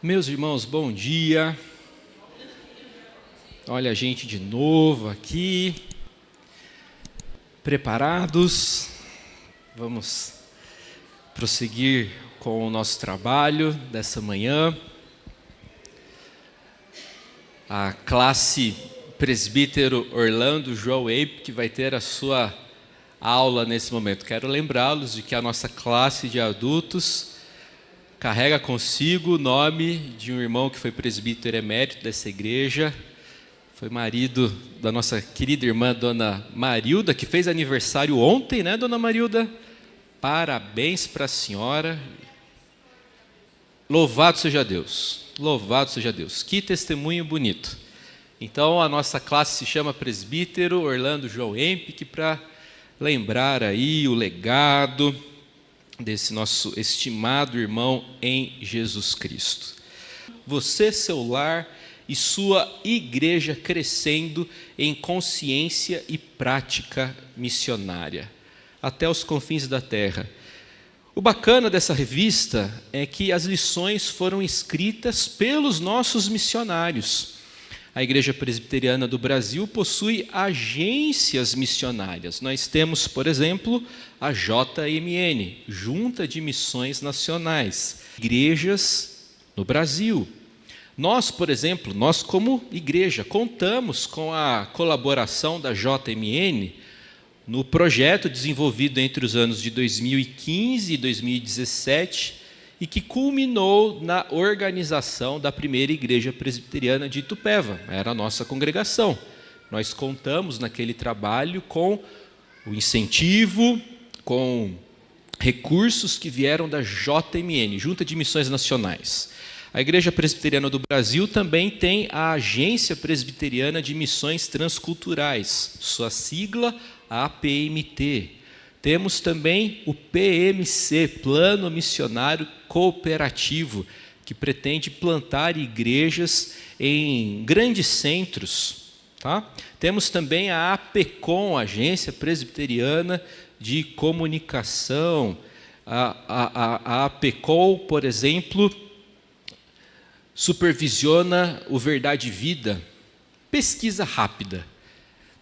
Meus irmãos, bom dia. Olha a gente de novo aqui, preparados. Vamos prosseguir com o nosso trabalho dessa manhã. A classe presbítero Orlando João Ape, que vai ter a sua aula nesse momento. Quero lembrá-los de que a nossa classe de adultos carrega consigo o nome de um irmão que foi presbítero emérito dessa igreja, foi marido da nossa querida irmã, Dona Marilda, que fez aniversário ontem, né, Dona Marilda? Parabéns para a senhora. Louvado seja Deus, louvado seja Deus. Que testemunho bonito. Então, a nossa classe se chama Presbítero Orlando João Empic, para lembrar aí o legado desse nosso estimado irmão em Jesus Cristo. Você, seu lar e sua igreja crescendo em consciência e prática missionária, até os confins da terra. O bacana dessa revista é que as lições foram escritas pelos nossos missionários. A Igreja Presbiteriana do Brasil possui agências missionárias. Nós temos, por exemplo, a JMN, Junta de Missões Nacionais, igrejas no Brasil. Nós, por exemplo, nós como igreja, contamos com a colaboração da JMN no projeto desenvolvido entre os anos de 2015 e 2017, e que culminou na organização da primeira igreja presbiteriana de Itupeva. Era a nossa congregação. Nós contamos naquele trabalho com o incentivo, com recursos que vieram da JMN, Junta de Missões Nacionais. A Igreja Presbiteriana do Brasil também tem a Agência Presbiteriana de Missões Transculturais, sua sigla APMT. Temos também o PMC, Plano Missionário Cooperativo, que pretende plantar igrejas em grandes centros. Tá? Temos também a APECOM, Agência Presbiteriana de Comunicação. A APECOM, por exemplo, supervisiona o Verdade e Vida. Pesquisa rápida.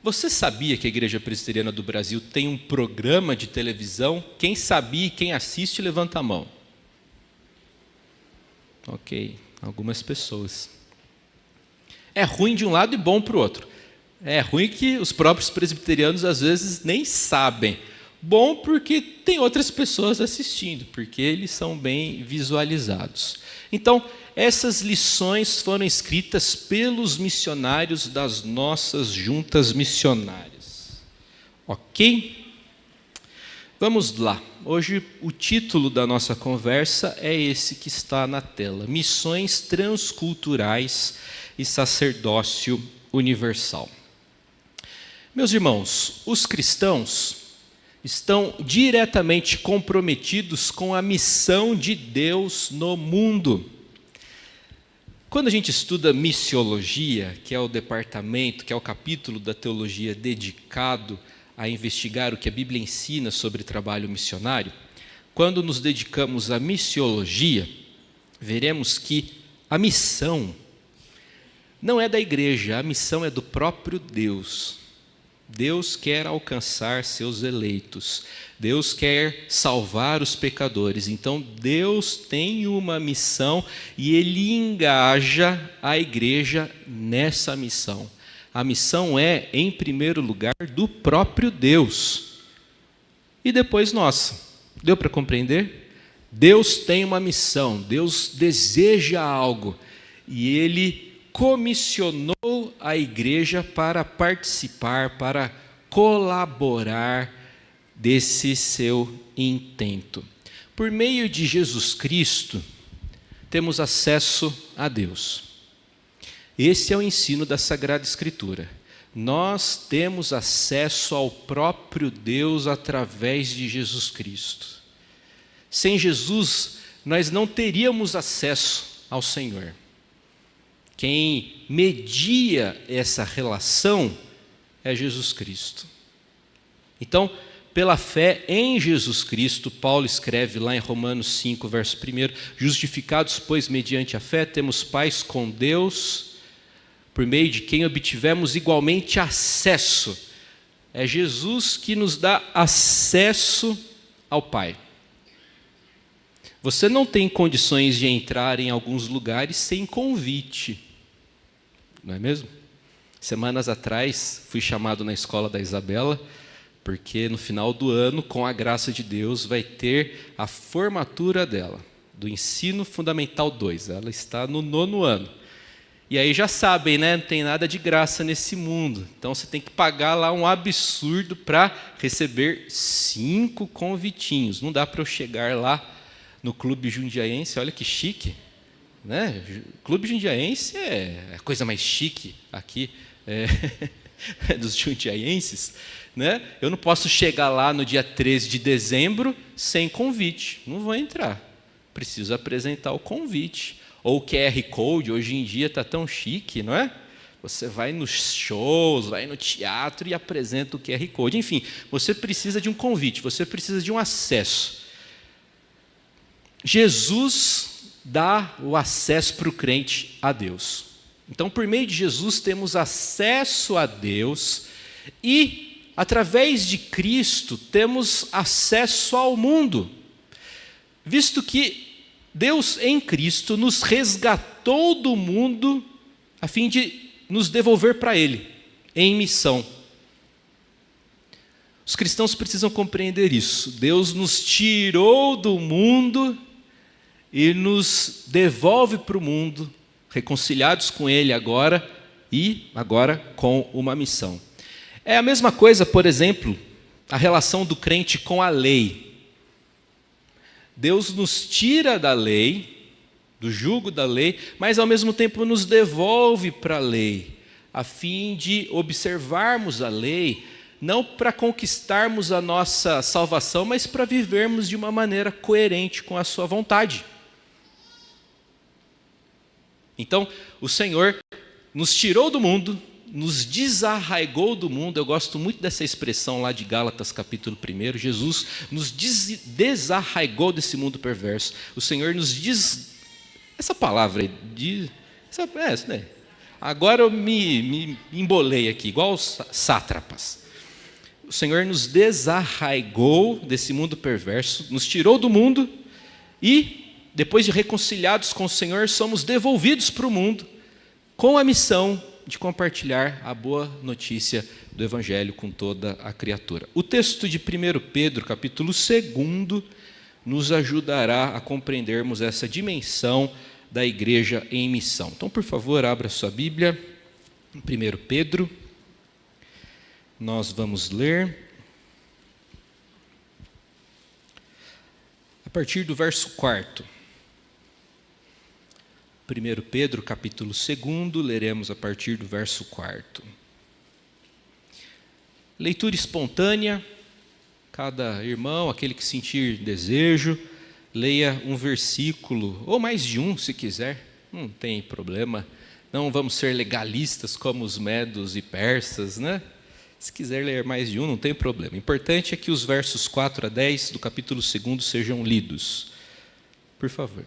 Você sabia que a Igreja Presbiteriana do Brasil tem um programa de televisão? Quem sabia e quem assiste, levanta a mão. Ok, algumas pessoas. É ruim de um lado e bom para o outro. É ruim que os próprios presbiterianos às vezes nem sabem. Bom porque tem outras pessoas assistindo, porque eles são bem visualizados. Então, essas lições foram escritas pelos missionários das nossas juntas missionárias. Ok? Vamos lá. Hoje o título da nossa conversa é esse que está na tela: Missões Transculturais e Sacerdócio Universal. Meus irmãos, os cristãos estão diretamente comprometidos com a missão de Deus no mundo. Quando a gente estuda missiologia, que é o departamento, que é o capítulo da teologia dedicado a investigar o que a Bíblia ensina sobre trabalho missionário, quando nos dedicamos à missiologia, veremos que a missão não é da igreja, a missão é do próprio Deus. Deus quer alcançar seus eleitos. Deus quer salvar os pecadores. Então, Deus tem uma missão e Ele engaja a igreja nessa missão. A missão é, em primeiro lugar, do próprio Deus. E depois nossa. Deu para compreender? Deus tem uma missão. Deus deseja algo. E Ele comissionou a igreja para participar, para colaborar desse seu intento. Por meio de Jesus Cristo, temos acesso a Deus. Esse é o ensino da Sagrada Escritura. Nós temos acesso ao próprio Deus através de Jesus Cristo. Sem Jesus, nós não teríamos acesso ao Senhor. Quem media essa relação é Jesus Cristo. Então, pela fé em Jesus Cristo. Paulo escreve lá em Romanos 5, verso 1, justificados, pois, mediante a fé, temos paz com Deus, por meio de quem obtivemos igualmente acesso. É Jesus que nos dá acesso ao Pai. Você não tem condições de entrar em alguns lugares sem convite, não é mesmo? Semanas atrás, fui chamado na escola da Isabela, porque no final do ano, com a graça de Deus, vai ter a formatura dela, do Ensino Fundamental 2. Ela está no 9º ano. E aí já sabem, né? Não tem nada de graça nesse mundo. Então você tem que pagar lá um absurdo para receber 5 convitinhos. Não dá para eu chegar lá no Clube Jundiaense, olha que chique, né? Clube Jundiaense é a coisa mais chique aqui dos jundiaenses, né? Eu não posso chegar lá no dia 13 de dezembro sem convite, não vou entrar, preciso apresentar o convite. Ou o QR Code, hoje em dia está tão chique, não é? Você vai nos shows, vai no teatro e apresenta o QR Code. Enfim, você precisa de um convite, você precisa de um acesso. Jesus dá o acesso para o crente a Deus. Então, por meio de Jesus, temos acesso a Deus e, através de Cristo, temos acesso ao mundo, visto que Deus em Cristo nos resgatou do mundo a fim de nos devolver para Ele, em missão. Os cristãos precisam compreender isso. Deus nos tirou do mundo e nos devolve para o mundo, reconciliados com Ele agora e agora com uma missão. É a mesma coisa, por exemplo, a relação do crente com a lei. Deus nos tira da lei, do jugo da lei, mas ao mesmo tempo nos devolve para a lei, a fim de observarmos a lei, não para conquistarmos a nossa salvação, mas para vivermos de uma maneira coerente com a sua vontade. Então, o Senhor nos tirou do mundo, nos desarraigou do mundo. Eu gosto muito dessa expressão lá de Gálatas capítulo 1. Jesus nos desarraigou desse mundo perverso. O Senhor nos essa palavra aí, né? Agora eu me embolei aqui, igual os sátrapas. O Senhor nos desarraigou desse mundo perverso, nos tirou do mundo e, depois de reconciliados com o Senhor, somos devolvidos para o mundo com a missão de compartilhar a boa notícia do Evangelho com toda a criatura. O texto de 1 Pedro, capítulo 2, nos ajudará a compreendermos essa dimensão da igreja em missão. Então, por favor, abra sua Bíblia, em 1 Pedro, nós vamos ler a partir do verso 4. 1 Pedro, capítulo 2, leremos a partir do verso 4. Leitura espontânea, cada irmão, aquele que sentir desejo, leia um versículo, ou mais de um, se quiser, não tem problema. Não vamos ser legalistas como os medos e persas, né? Se quiser ler mais de um, não tem problema. O importante é que os versos 4 a 10 do capítulo 2 sejam lidos. Por favor.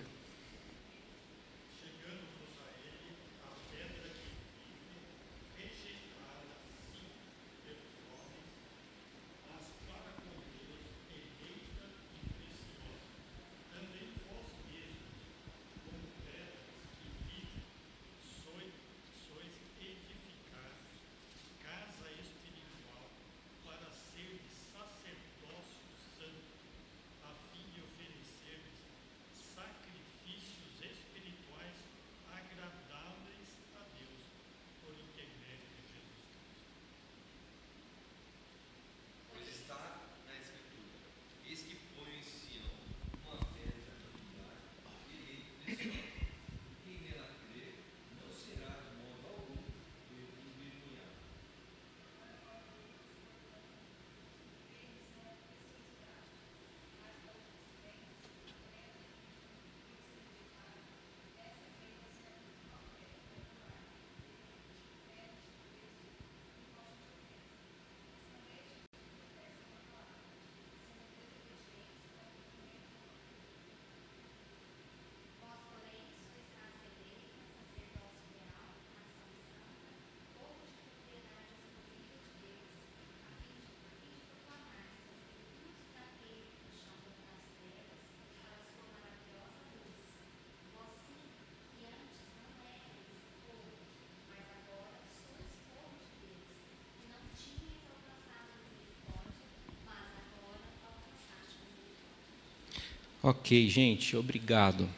Ok, gente, obrigado.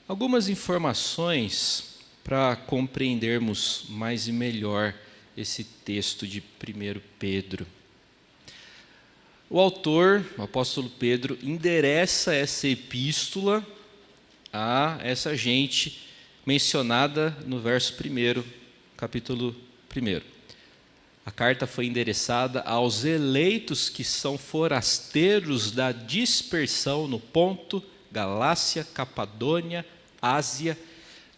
Algumas informações para compreendermos mais e melhor esse texto de 1 Pedro. O autor, o apóstolo Pedro, endereça essa epístola a essa gente mencionada no verso 1, capítulo 1. A carta foi endereçada aos eleitos que são forasteiros da dispersão no Ponto, Galácia, Capadônia, Ásia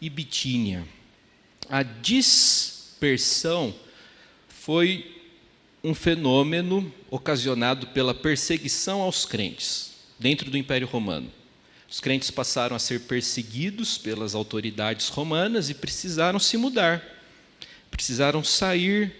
e Bitínia. A dispersão foi um fenômeno ocasionado pela perseguição aos crentes dentro do Império Romano. Os crentes passaram a ser perseguidos pelas autoridades romanas e precisaram se mudar, precisaram sair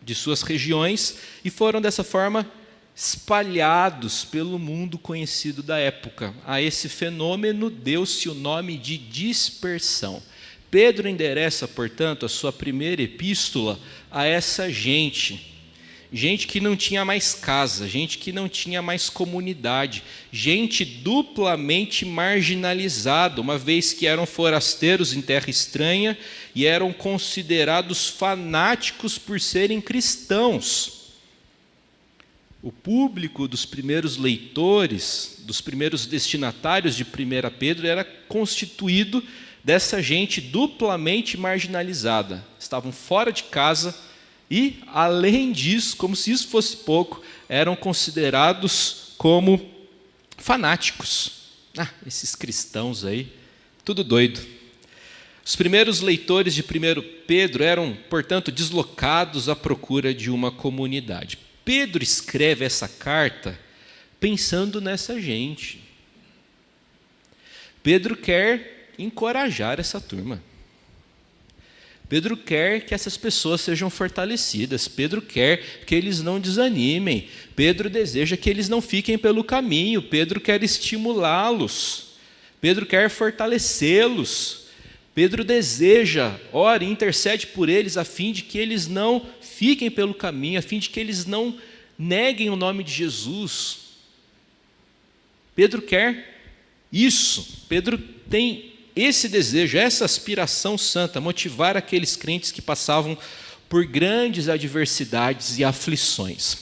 de suas regiões e foram dessa forma espalhados pelo mundo conhecido da época. A esse fenômeno deu-se o nome de dispersão. Pedro endereça, portanto, a sua primeira epístola a essa gente que não tinha mais casa, gente que não tinha mais comunidade, gente duplamente marginalizada, uma vez que eram forasteiros em terra estranha e eram considerados fanáticos por serem cristãos. O público dos primeiros leitores, dos primeiros destinatários de 1 Pedro era constituído dessa gente duplamente marginalizada. Estavam fora de casa e, além disso, como se isso fosse pouco, eram considerados como fanáticos. Esses cristãos aí, tudo doido. Os primeiros leitores de 1 Pedro eram, portanto, deslocados à procura de uma comunidade. Pedro escreve essa carta pensando nessa gente. Pedro quer encorajar essa turma. Pedro quer que essas pessoas sejam fortalecidas. Pedro quer que eles não desanimem. Pedro deseja que eles não fiquem pelo caminho. Pedro quer estimulá-los. Pedro quer fortalecê-los. Pedro deseja, ora e intercede por eles a fim de que eles não fiquem pelo caminho, a fim de que eles não neguem o nome de Jesus. Pedro quer isso. Pedro tem esse desejo, essa aspiração santa, motivar aqueles crentes que passavam por grandes adversidades e aflições.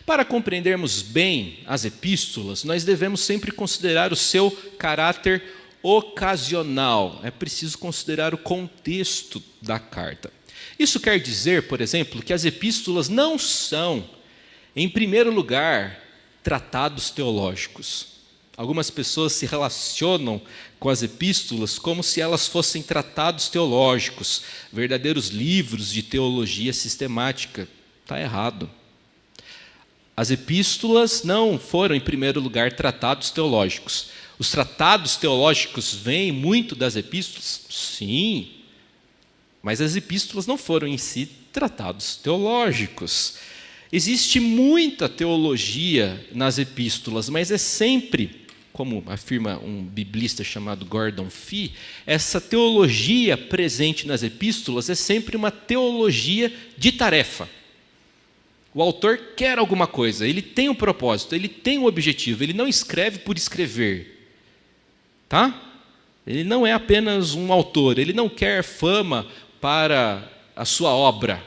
Para compreendermos bem as epístolas, nós devemos sempre considerar o seu caráter ocasional. É preciso considerar o contexto da carta. Isso quer dizer, por exemplo, que as epístolas não são, em primeiro lugar, tratados teológicos. Algumas pessoas se relacionam com as epístolas como se elas fossem tratados teológicos, verdadeiros livros de teologia sistemática. Está errado. As epístolas não foram, em primeiro lugar, tratados teológicos. Os tratados teológicos vêm muito das epístolas? Sim, mas as epístolas não foram em si tratados teológicos. Existe muita teologia nas epístolas, mas é sempre, como afirma um biblista chamado Gordon Fee, essa teologia presente nas epístolas é sempre uma teologia de tarefa. O autor quer alguma coisa, ele tem um propósito, ele tem um objetivo, ele não escreve por escrever. Tá? Ele não é apenas um autor, ele não quer fama para a sua obra.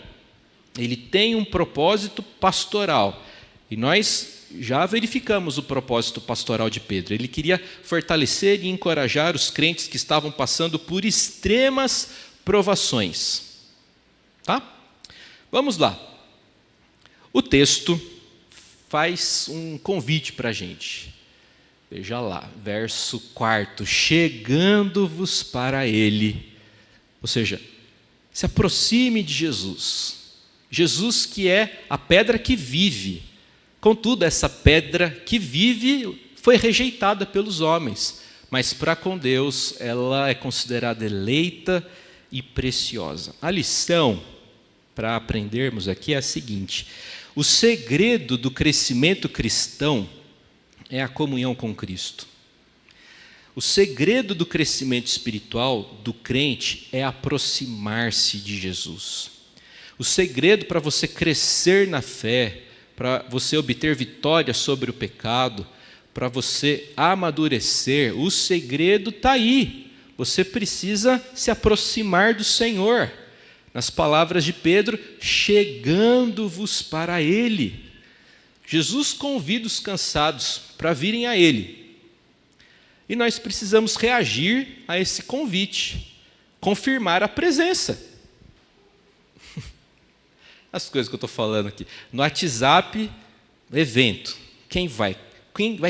Ele tem um propósito pastoral. E nós já verificamos o propósito pastoral de Pedro. Ele queria fortalecer e encorajar os crentes que estavam passando por extremas provações. Tá? Vamos lá. O texto faz um convite para a gente. Veja lá, verso 4. Chegando-vos para ele. Ou seja, se aproxime de Jesus. Jesus que é a pedra que vive. Contudo, essa pedra que vive foi rejeitada pelos homens, mas para com Deus ela é considerada eleita e preciosa. A lição para aprendermos aqui é a seguinte: o segredo do crescimento cristão é a comunhão com Cristo. O segredo do crescimento espiritual do crente é aproximar-se de Jesus. O segredo para você crescer na fé, para você obter vitória sobre o pecado, para você amadurecer, o segredo está aí. Você precisa se aproximar do Senhor. Nas palavras de Pedro, chegando-vos para Ele. Jesus convida os cansados para virem a Ele. E nós precisamos reagir a esse convite, confirmar a presença. As coisas que eu estou falando aqui. No WhatsApp, evento. Quem vai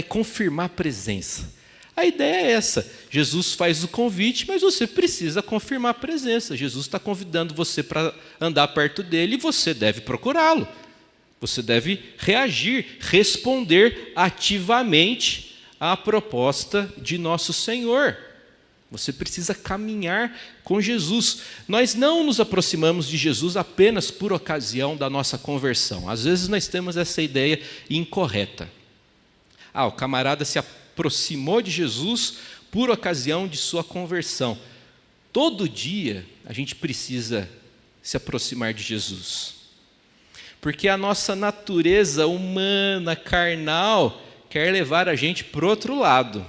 confirmar a presença? A ideia é essa. Jesus faz o convite, mas você precisa confirmar a presença. Jesus está convidando você para andar perto dele e você deve procurá-lo. Você deve reagir, responder ativamente à proposta de nosso Senhor. Você precisa caminhar com Jesus. Nós não nos aproximamos de Jesus apenas por ocasião da nossa conversão. Às vezes nós temos essa ideia incorreta. O camarada se aproximou de Jesus por ocasião de sua conversão. Todo dia a gente precisa se aproximar de Jesus. Porque a nossa natureza humana, carnal, quer levar a gente para o outro lado.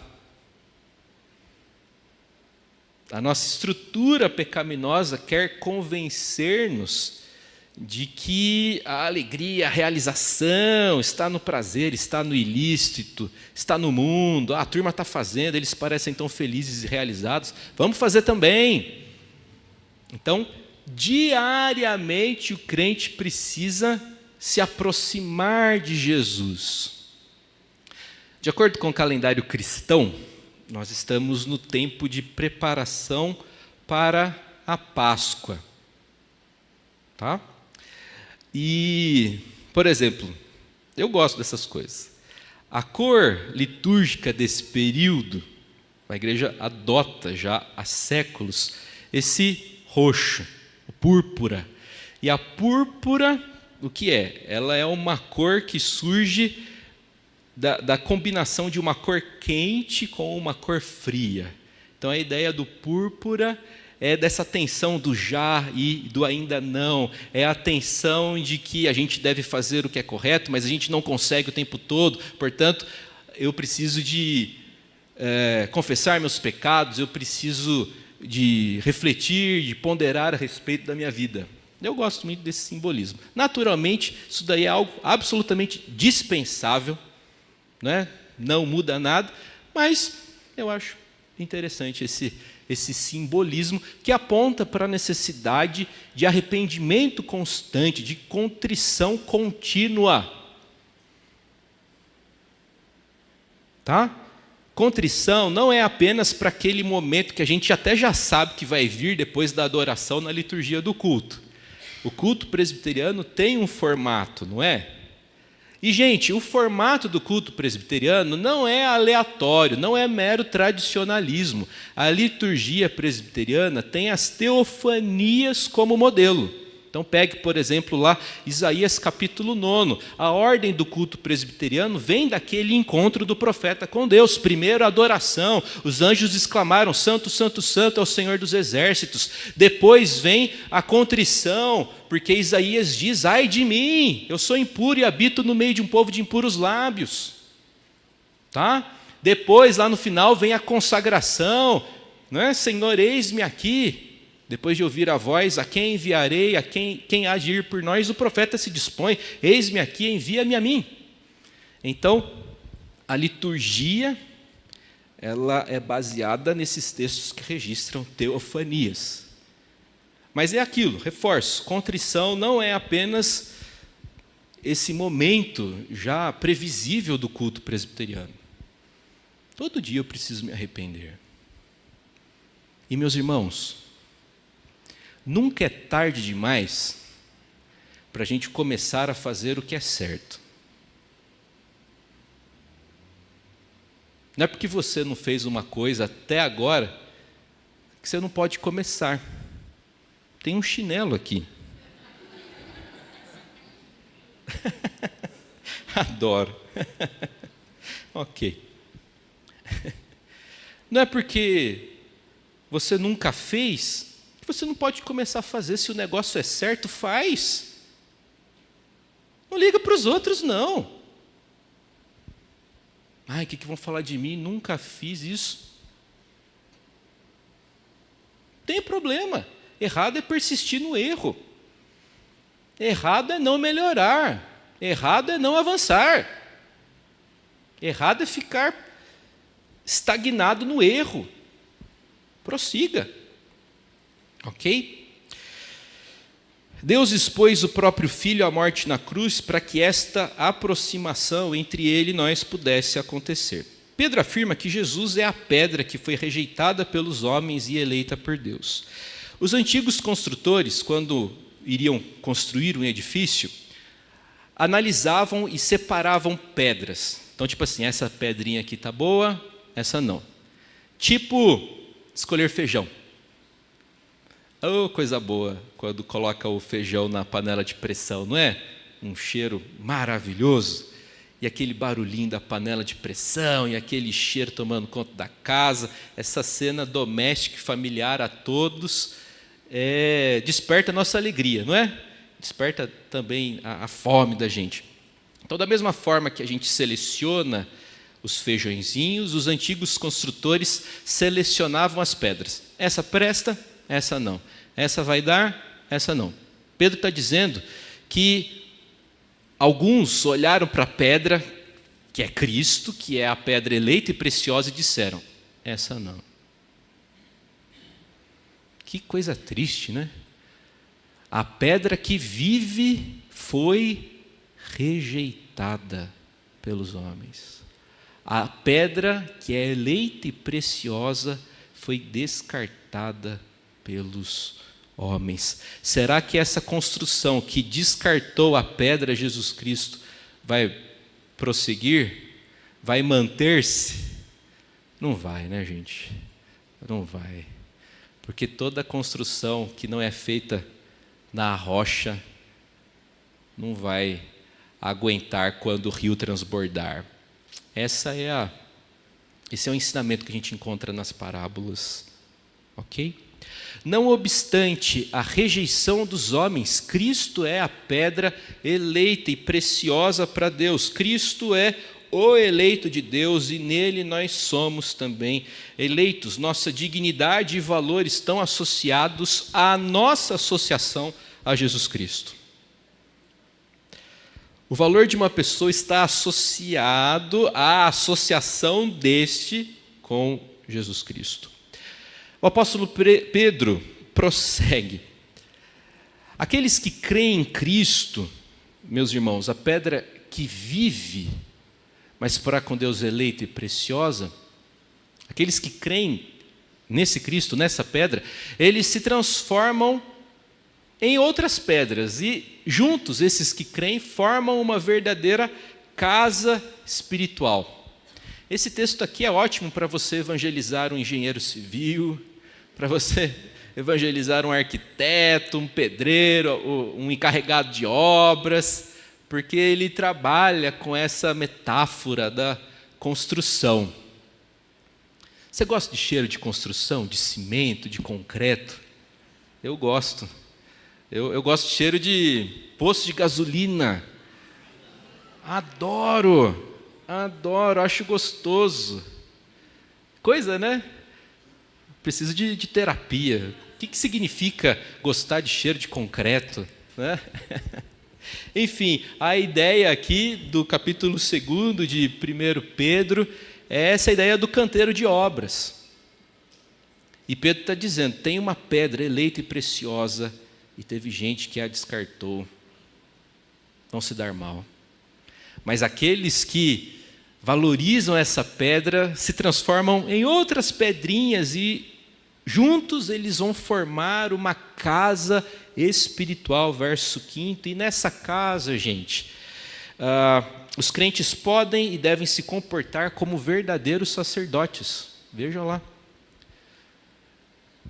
A nossa estrutura pecaminosa quer convencer-nos de que a alegria, a realização está no prazer, está no ilícito, está no mundo. A turma está fazendo, eles parecem tão felizes e realizados. Vamos fazer também. Então, diariamente o crente precisa se aproximar de Jesus. De acordo com o calendário cristão, nós estamos no tempo de preparação para a Páscoa. Tá? E, por exemplo, eu gosto dessas coisas. A cor litúrgica desse período, a igreja adota já há séculos, esse roxo, o púrpura. E a púrpura, o que é? Ela é uma cor que surge da combinação de uma cor quente com uma cor fria. Então a ideia do púrpura é dessa tensão do já e do ainda não. É a tensão de que a gente deve fazer o que é correto, mas a gente não consegue o tempo todo. Portanto, eu preciso de confessar meus pecados, eu preciso de refletir, de ponderar a respeito da minha vida. Eu gosto muito desse simbolismo. Naturalmente, isso daí é algo absolutamente dispensável, né? Não muda nada, mas eu acho interessante esse simbolismo que aponta para a necessidade de arrependimento constante, de contrição contínua. Tá? Contrição não é apenas para aquele momento que a gente até já sabe que vai vir depois da adoração na liturgia do culto. O culto presbiteriano tem um formato, não é? E, gente, o formato do culto presbiteriano não é aleatório, não é mero tradicionalismo. A liturgia presbiteriana tem as teofanias como modelo. Então, pegue, por exemplo, lá Isaías capítulo 9. A ordem do culto presbiteriano vem daquele encontro do profeta com Deus. Primeiro, a adoração. Os anjos exclamaram, santo, santo, santo é o Senhor dos exércitos. Depois vem a contrição, porque Isaías diz, ai de mim, eu sou impuro e habito no meio de um povo de impuros lábios. Tá? Depois, lá no final, vem a consagração. Né? Senhor, eis-me aqui. Depois de ouvir a voz, a quem enviarei, a quem há de ir por nós, o profeta se dispõe, eis-me aqui, envia-me a mim. Então, a liturgia, ela é baseada nesses textos que registram teofanias. Mas é aquilo, reforço, contrição não é apenas esse momento já previsível do culto presbiteriano. Todo dia eu preciso me arrepender. E meus irmãos, nunca é tarde demais para a gente começar a fazer o que é certo. Não é porque você não fez uma coisa até agora que você não pode começar. Tem um chinelo aqui. Adoro. Ok. Não é porque você nunca fez que você não pode começar a fazer. Se o negócio é certo, faz. Não liga para os outros, não. Ai, o que vão falar de mim? Nunca fiz isso. Não tem problema. Errado é persistir no erro. Errado é não melhorar. Errado é não avançar. Errado é ficar estagnado no erro. Prossiga. Ok? Deus expôs o próprio Filho à morte na cruz para que esta aproximação entre ele e nós pudesse acontecer. Pedro afirma que Jesus é a pedra que foi rejeitada pelos homens e eleita por Deus. Os antigos construtores, quando iriam construir um edifício, analisavam e separavam pedras. Então, tipo assim, essa pedrinha aqui está boa, essa não. Tipo, escolher feijão. Oh, coisa boa, quando coloca o feijão na panela de pressão, não é? Um cheiro maravilhoso. E aquele barulhinho da panela de pressão, e aquele cheiro tomando conta da casa. Essa cena doméstica e familiar a todos desperta a nossa alegria, não é? Desperta também a fome da gente. Então, da mesma forma que a gente seleciona os feijõezinhos, os antigos construtores selecionavam as pedras. Essa presta, essa não. Essa vai dar, essa não. Pedro está dizendo que alguns olharam para a pedra, que é Cristo, que é a pedra eleita e preciosa, e disseram, essa não. Que coisa triste, né? A pedra que vive foi rejeitada pelos homens. A pedra que é eleita e preciosa foi descartada pelos homens. Será que essa construção que descartou a pedra Jesus Cristo vai prosseguir? Vai manter-se? Não vai, né, gente? Não vai. Porque toda construção que não é feita na rocha não vai aguentar quando o rio transbordar. Esse é o ensinamento que a gente encontra nas parábolas. Ok? Não obstante a rejeição dos homens, Cristo é a pedra eleita e preciosa para Deus. Cristo é o eleito de Deus e nele nós somos também eleitos. Nossa dignidade e valor estão associados à nossa associação a Jesus Cristo. O valor de uma pessoa está associado à associação deste com Jesus Cristo. O apóstolo Pedro prossegue. Aqueles que creem em Cristo, meus irmãos, a pedra que vive, mas para com Deus eleita e preciosa, aqueles que creem nesse Cristo, nessa pedra, eles se transformam em outras pedras e juntos esses que creem formam uma verdadeira casa espiritual. Esse texto aqui é ótimo para você evangelizar um engenheiro civil, para você evangelizar um arquiteto, um pedreiro, um encarregado de obras, porque ele trabalha com essa metáfora da construção. Você gosta de cheiro de construção, de cimento, de concreto? Eu gosto. Eu gosto de cheiro de poço de gasolina. Adoro, acho gostoso. Coisa, né? Preciso de terapia. O que significa gostar de cheiro de concreto, né? Enfim, a ideia aqui do capítulo 2 de 1 Pedro é essa ideia do canteiro de obras. E Pedro está dizendo, tem uma pedra eleita e preciosa, e teve gente que a descartou. Não se dar mal. Mas aqueles que valorizam essa pedra se transformam em outras pedrinhas e juntos eles vão formar uma casa espiritual, verso 5. E nessa casa, gente, os crentes podem e devem se comportar como verdadeiros sacerdotes. Vejam lá.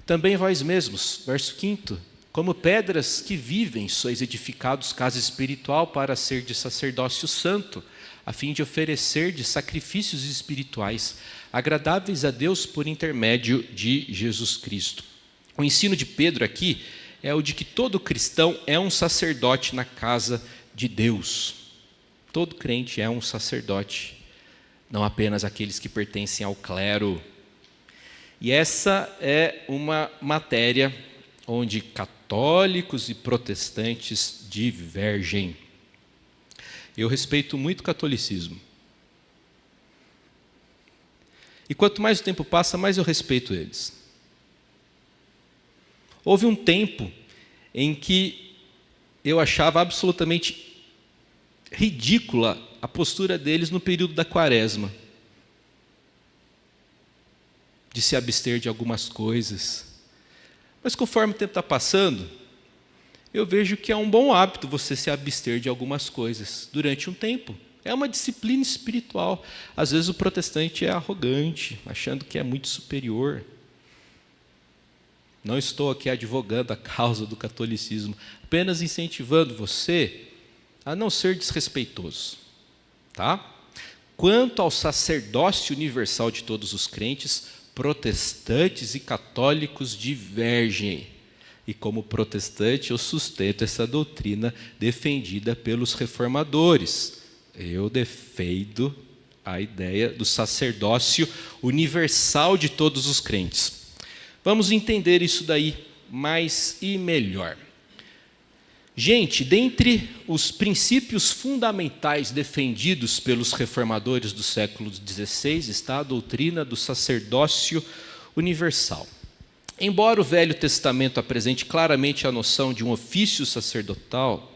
Também vós mesmos, verso 5. Como pedras que vivem, sois edificados casa espiritual para ser de sacerdócio santo, a fim de oferecer de sacrifícios espirituais, agradáveis a Deus por intermédio de Jesus Cristo. O ensino de Pedro aqui é o de que todo cristão é um sacerdote na casa de Deus. Todo crente é um sacerdote não apenas aqueles que pertencem ao clero. E essa é uma matéria onde católicos e protestantes divergem. Eu respeito muito o catolicismo. E quanto mais o tempo passa, mais eu respeito eles. Houve um tempo em que eu achava absolutamente ridícula a postura deles no período da Quaresma, de se abster de algumas coisas. Mas conforme o tempo está passando, eu vejo que é um bom hábito você se abster de algumas coisas durante um tempo. É uma disciplina espiritual. Às vezes o protestante é arrogante, achando que é muito superior. Não estou aqui advogando a causa do catolicismo, apenas incentivando você a não ser desrespeitoso. Tá? Quanto ao sacerdócio universal de todos os crentes, protestantes e católicos divergem. E como protestante, eu sustento essa doutrina defendida pelos reformadores. Eu defendo a ideia do sacerdócio universal de todos os crentes. Vamos entender isso daí mais e melhor. Gente, dentre os princípios fundamentais defendidos pelos reformadores do século XVI está a doutrina do sacerdócio universal. Embora o Velho Testamento apresente claramente a noção de um ofício sacerdotal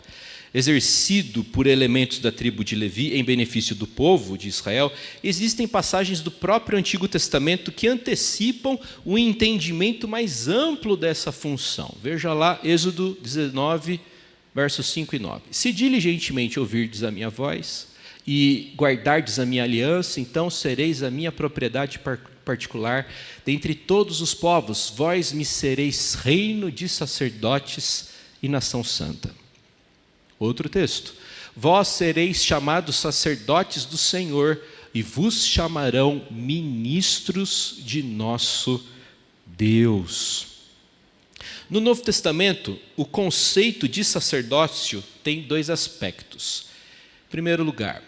exercido por elementos da tribo de Levi em benefício do povo de Israel, existem passagens do próprio Antigo Testamento que antecipam o entendimento mais amplo dessa função. Veja lá, Êxodo 19, versos 5 e 9. Se diligentemente ouvirdes a minha voz e guardardes a minha aliança, então sereis a minha propriedade particular dentre todos os povos, vós me sereis reino de sacerdotes e nação santa. Outro texto. Vós sereis chamados sacerdotes do Senhor e vos chamarão ministros de nosso Deus. No Novo Testamento, o conceito de sacerdócio tem dois aspectos. Em primeiro lugar,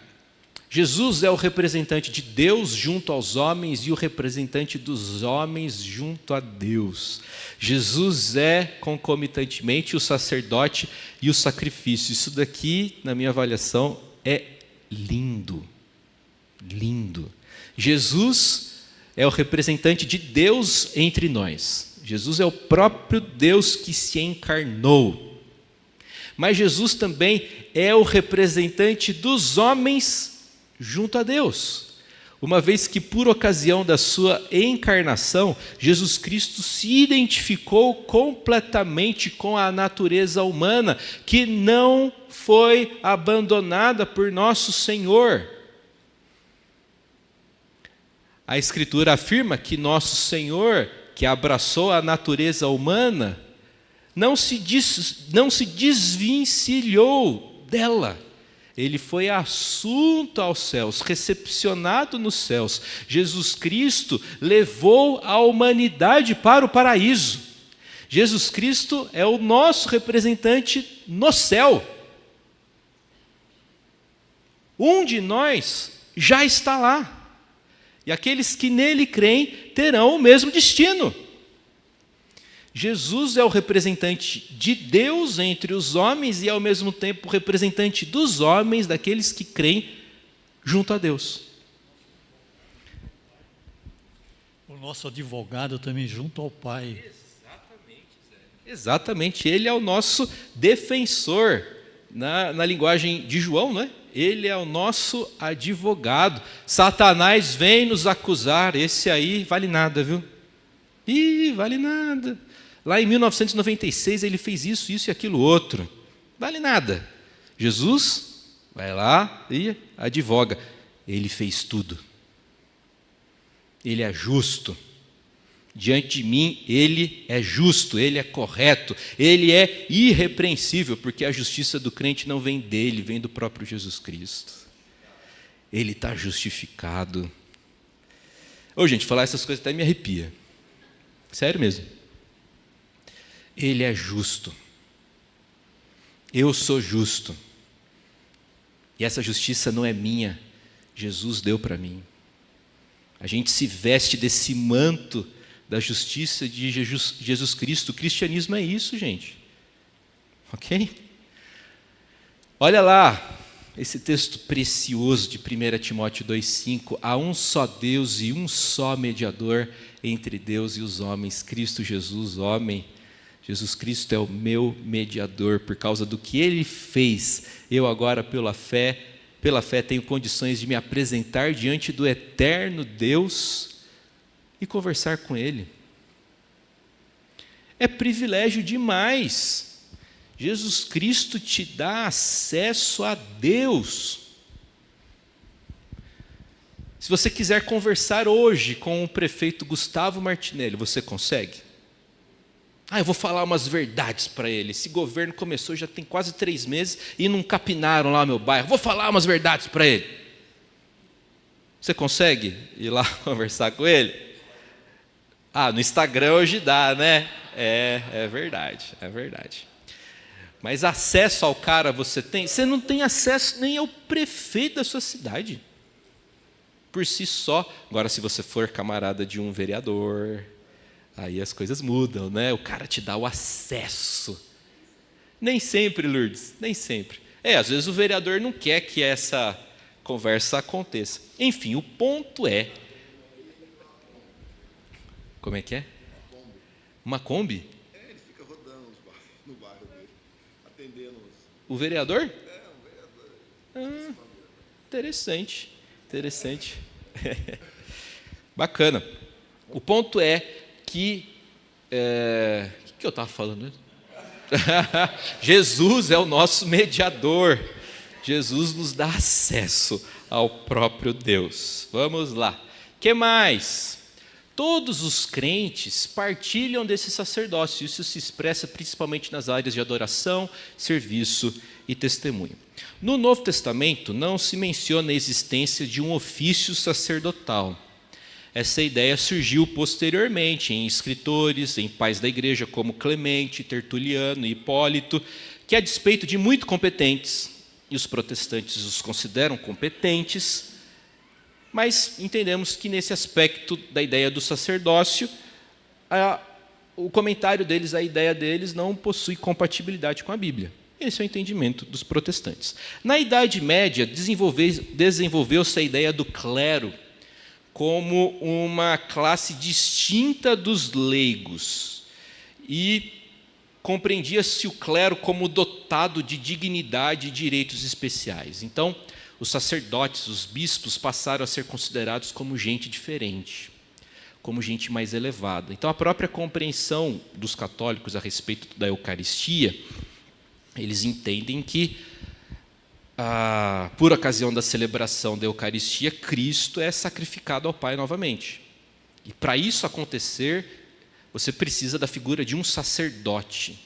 Jesus é o representante de Deus junto aos homens e o representante dos homens junto a Deus. Jesus é, concomitantemente, o sacerdote e o sacrifício. Isso daqui, na minha avaliação, é lindo. Lindo. Jesus é o representante de Deus entre nós. Jesus é o próprio Deus que se encarnou. Mas Jesus também é o representante dos homens junto a Deus, uma vez que por ocasião da sua encarnação, Jesus Cristo se identificou completamente com a natureza humana, que não foi abandonada por nosso Senhor. A Escritura afirma que nosso Senhor, que abraçou a natureza humana, não se desvencilhou dela. Ele foi assunto aos céus, recepcionado nos céus. Jesus Cristo levou a humanidade para o paraíso. Jesus Cristo é o nosso representante no céu. Um de nós já está lá. E aqueles que nele creem terão o mesmo destino. Jesus é o representante de Deus entre os homens e, ao mesmo tempo, o representante dos homens, daqueles que creem junto a Deus. O nosso advogado também junto ao Pai. Exatamente, Zé. Exatamente, ele é o nosso defensor. Na linguagem de João, não é? Ele é o nosso advogado. Satanás vem nos acusar, esse aí vale nada, viu? Ih, vale nada. Lá em 1996 ele fez isso e aquilo outro. Vale nada. Jesus vai lá e advoga. Ele fez tudo. Ele é justo. Diante de mim, ele é justo, ele é correto, ele é irrepreensível, porque a justiça do crente não vem dele, vem do próprio Jesus Cristo. Ele está justificado. Ô, gente, falar essas coisas até me arrepia. Sério mesmo. Ele é justo. Eu sou justo. E essa justiça não é minha. Jesus deu para mim. A gente se veste desse manto da justiça de Jesus Cristo. O cristianismo é isso, gente. Ok? Olha lá, esse texto precioso de 1 Timóteo 2,5. Há um só Deus e um só mediador entre Deus e os homens, Cristo Jesus, homem. Jesus Cristo é o meu mediador. Por causa do que Ele fez, eu agora, pela fé, tenho condições de me apresentar diante do eterno Deus e conversar com Ele. É privilégio demais. Jesus Cristo te dá acesso a Deus. Se você quiser conversar hoje com o prefeito Gustavo Martinelli, você consegue? Eu vou falar umas verdades para ele. Esse governo começou já tem quase 3 meses e não capinaram lá no meu bairro. Vou falar umas verdades para ele. Você consegue ir lá conversar com ele? No Instagram hoje dá, né? É verdade, é verdade. Mas acesso ao cara você tem? Você não tem acesso nem ao prefeito da sua cidade. Por si só. Agora, se você for camarada de um vereador, aí as coisas mudam, né? O cara te dá o acesso. Nem sempre, Lourdes, nem sempre. Às vezes o vereador não quer que essa conversa aconteça. Enfim, o ponto é... Como é que é? Uma Kombi? Ele fica rodando no bairro dele, atendendo os... O vereador? Um vereador. Interessante. Bacana. O ponto é que... O que eu estava falando? Jesus é o nosso mediador. Jesus nos dá acesso ao próprio Deus. Vamos lá. O que mais? Todos os crentes partilham desse sacerdócio. Isso se expressa principalmente nas áreas de adoração, serviço e testemunho. No Novo Testamento não se menciona a existência de um ofício sacerdotal. Essa ideia surgiu posteriormente em escritores, em pais da igreja como Clemente, Tertuliano e Hipólito, que a despeito de muito competentes, e os protestantes os consideram competentes, mas entendemos que nesse aspecto da ideia do sacerdócio, o comentário deles, a ideia deles não possui compatibilidade com a Bíblia. Esse é o entendimento dos protestantes. Na Idade Média, desenvolveu-se a ideia do clero como uma classe distinta dos leigos. E compreendia-se o clero como dotado de dignidade e direitos especiais. Então, os sacerdotes, os bispos, passaram a ser considerados como gente diferente, como gente mais elevada. Então, a própria compreensão dos católicos a respeito da Eucaristia, eles entendem que, por ocasião da celebração da Eucaristia, Cristo é sacrificado ao Pai novamente. E para isso acontecer, você precisa da figura de um sacerdote.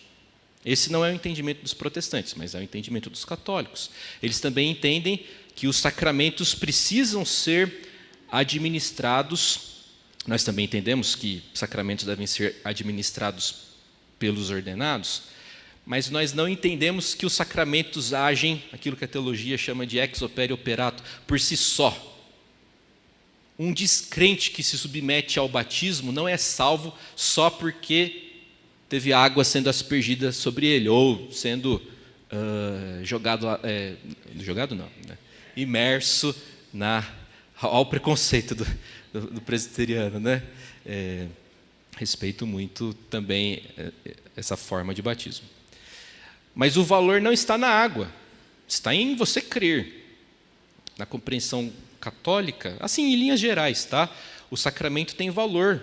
Esse não é o entendimento dos protestantes, mas é o entendimento dos católicos. Eles também entendem que os sacramentos precisam ser administrados. Nós também entendemos que sacramentos devem ser administrados pelos ordenados, mas nós não entendemos que os sacramentos agem, aquilo que a teologia chama de ex opere operato, por si só. Um descrente que se submete ao batismo não é salvo só porque teve água sendo aspergida sobre ele, ou sendo imerso ao preconceito do presbiteriano, né? Respeito muito também essa forma de batismo. Mas o valor não está na água, está em você crer. Na compreensão católica, assim, em linhas gerais, tá? O sacramento tem valor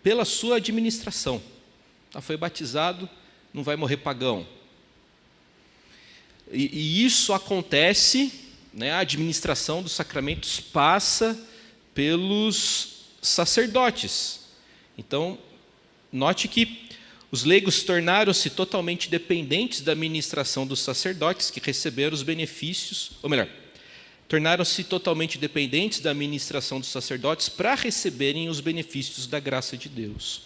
pela sua administração. Foi batizado, não vai morrer pagão. E isso acontece, né, a administração dos sacramentos passa pelos sacerdotes. Então, note que os leigos tornaram-se totalmente dependentes da administração dos sacerdotes que receberam os benefícios, ou melhor, tornaram-se totalmente dependentes da administração dos sacerdotes para receberem os benefícios da graça de Deus.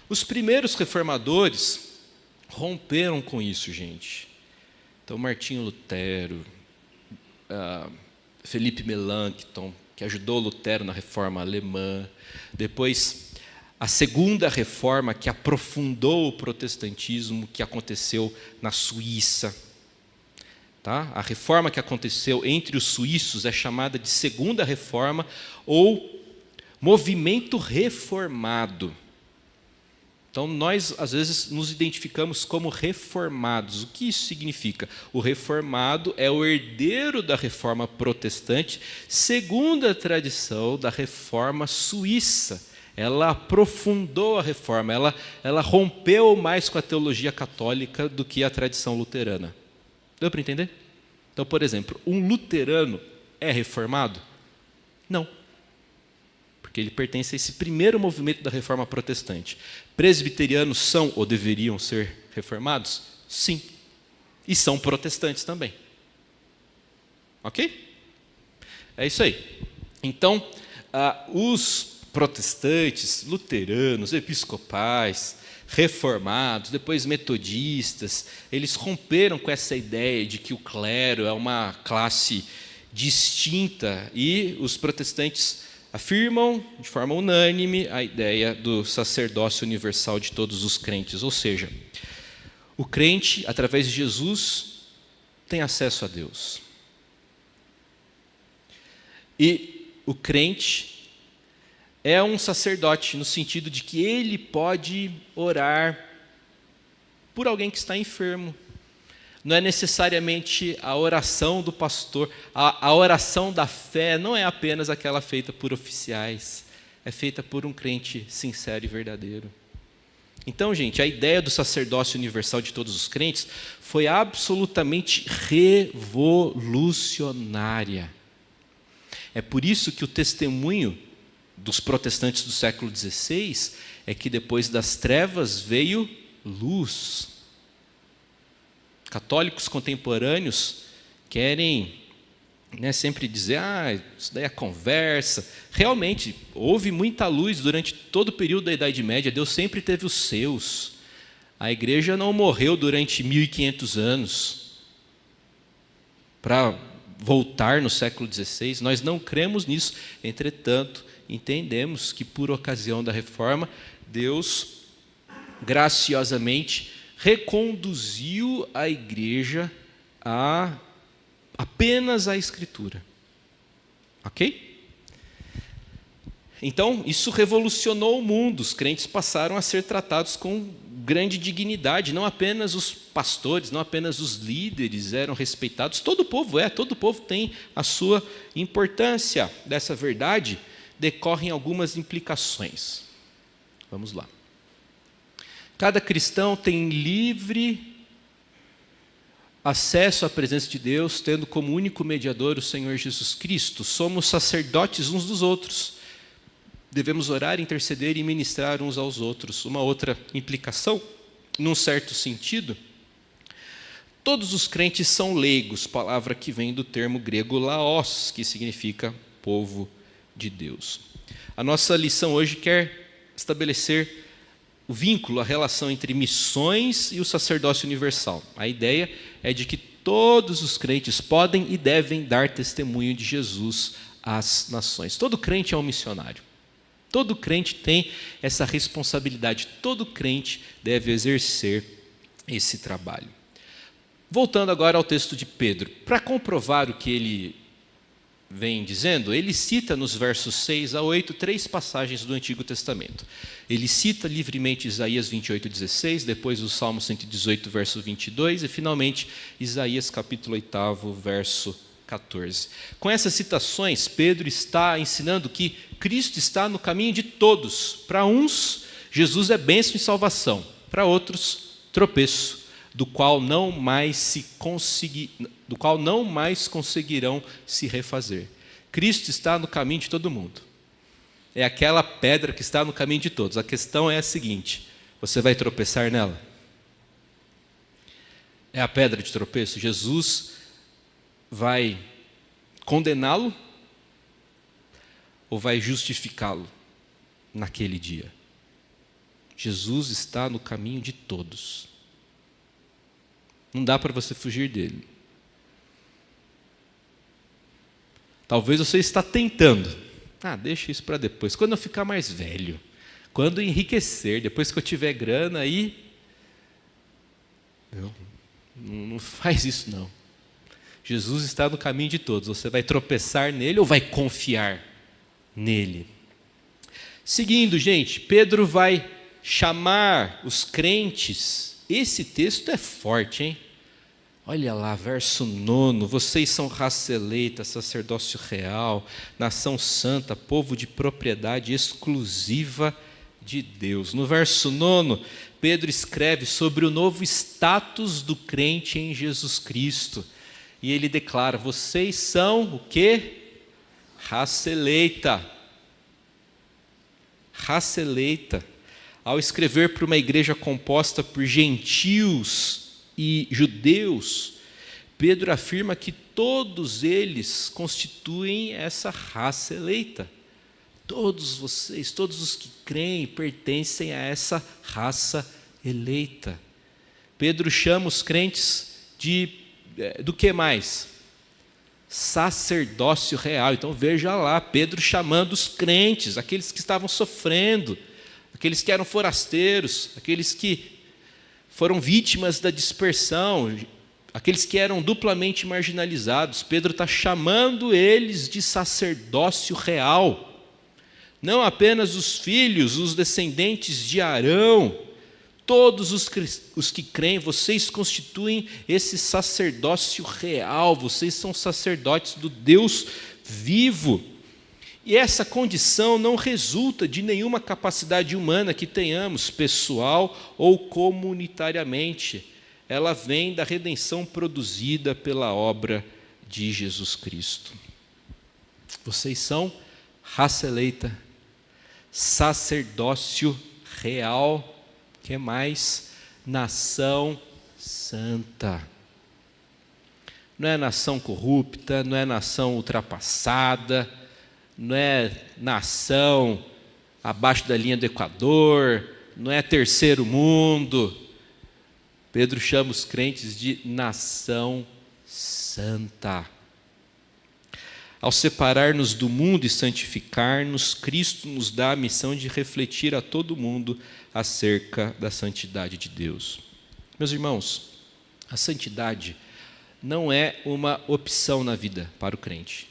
Os primeiros reformadores romperam com isso, gente. Então, Martinho Lutero, Felipe Melanchthon, que ajudou Lutero na reforma alemã. Depois, a segunda reforma, que aprofundou o protestantismo, que aconteceu na Suíça. Tá? A reforma que aconteceu entre os suíços é chamada de segunda reforma ou movimento reformado. Então, nós, às vezes, nos identificamos como reformados. O que isso significa? O reformado é o herdeiro da reforma protestante, segundo a tradição da reforma suíça. Ela aprofundou a reforma, ela rompeu mais com a teologia católica do que a tradição luterana. Deu para entender? Então, por exemplo, um luterano é reformado? Não. Porque ele pertence a esse primeiro movimento da reforma protestante. Presbiterianos são ou deveriam ser reformados? Sim. E são protestantes também. Ok? É isso aí. Então, os protestantes, luteranos, episcopais, reformados, depois metodistas, eles romperam com essa ideia de que o clero é uma classe distinta e os protestantes afirmam de forma unânime a ideia do sacerdócio universal de todos os crentes, ou seja, o crente, através de Jesus, tem acesso a Deus. E o crente é um sacerdote no sentido de que ele pode orar por alguém que está enfermo. Não é necessariamente a oração do pastor, a oração da fé não é apenas aquela feita por oficiais, é feita por um crente sincero e verdadeiro. Então, gente, a ideia do sacerdócio universal de todos os crentes foi absolutamente revolucionária. É por isso que o testemunho dos protestantes do século XVI é que depois das trevas veio luz. Católicos contemporâneos querem sempre dizer, isso daí é conversa. Realmente, houve muita luz durante todo o período da Idade Média, Deus sempre teve os seus. A igreja não morreu durante 1500 anos para voltar no século XVI, nós não cremos nisso. Entretanto, entendemos que por ocasião da reforma, Deus graciosamente reconduziu a igreja apenas à Escritura. Ok? Então, isso revolucionou o mundo. Os crentes passaram a ser tratados com grande dignidade. Não apenas os pastores, não apenas os líderes eram respeitados. Todo o povo tem a sua importância. Dessa verdade decorrem algumas implicações. Vamos lá. Cada cristão tem livre acesso à presença de Deus, tendo como único mediador o Senhor Jesus Cristo. Somos sacerdotes uns dos outros. Devemos orar, interceder e ministrar uns aos outros. Uma outra implicação, num certo sentido, todos os crentes são leigos, palavra que vem do termo grego laos, que significa povo de Deus. A nossa lição hoje quer estabelecer o vínculo, a relação entre missões e o sacerdócio universal. A ideia é de que todos os crentes podem e devem dar testemunho de Jesus às nações. Todo crente é um missionário. Todo crente tem essa responsabilidade. Todo crente deve exercer esse trabalho. Voltando agora ao texto de Pedro, para comprovar o que ele vem dizendo, ele cita nos versos 6 a 8 3 passagens do Antigo Testamento. Ele cita livremente Isaías 28:16, depois o Salmo 118, verso 22 e finalmente Isaías capítulo 8, verso 14. Com essas citações, Pedro está ensinando que Cristo está no caminho de todos. Para uns, Jesus é bênção e salvação. Para outros, tropeço, do qual não mais conseguirão se refazer. Cristo está no caminho de todo mundo. É aquela pedra que está no caminho de todos. A questão é a seguinte: você vai tropeçar nela? É a pedra de tropeço? Jesus vai condená-lo ou vai justificá-lo naquele dia? Jesus está no caminho de todos. Não dá para você fugir dele. Talvez você está tentando. Deixa isso para depois. Quando eu ficar mais velho, quando enriquecer, depois que eu tiver grana, aí... Não faz isso não. Jesus está no caminho de todos. Você vai tropeçar nele ou vai confiar nele? Seguindo, gente, Pedro vai chamar os crentes. Esse texto é forte, hein? Olha lá, verso 9, vocês são raça eleita, sacerdócio real, nação santa, povo de propriedade exclusiva de Deus. No verso 9, Pedro escreve sobre o novo status do crente em Jesus Cristo. E ele declara, vocês são o quê? Raça eleita. Raça eleita. Ao escrever para uma igreja composta por gentios e judeus, Pedro afirma que todos eles constituem essa raça eleita. Todos vocês, todos os que creem, pertencem a essa raça eleita. Pedro chama os crentes do que mais? Sacerdócio real. Então veja lá, Pedro chamando os crentes, aqueles que estavam sofrendo, aqueles que eram forasteiros, aqueles que foram vítimas da dispersão, aqueles que eram duplamente marginalizados. Pedro está chamando eles de sacerdócio real. Não apenas os filhos, os descendentes de Arão, todos os que creem, vocês constituem esse sacerdócio real, vocês são sacerdotes do Deus vivo. E essa condição não resulta de nenhuma capacidade humana que tenhamos, pessoal ou comunitariamente. Ela vem da redenção produzida pela obra de Jesus Cristo. Vocês são raça eleita, sacerdócio real, que mais? Nação santa. Não é nação corrupta, não é nação ultrapassada, não é nação abaixo da linha do Equador, não é terceiro mundo. Pedro chama os crentes de nação santa. Ao separar-nos do mundo e santificar-nos, Cristo nos dá a missão de refletir a todo mundo acerca da santidade de Deus. Meus irmãos, a santidade não é uma opção na vida para o crente.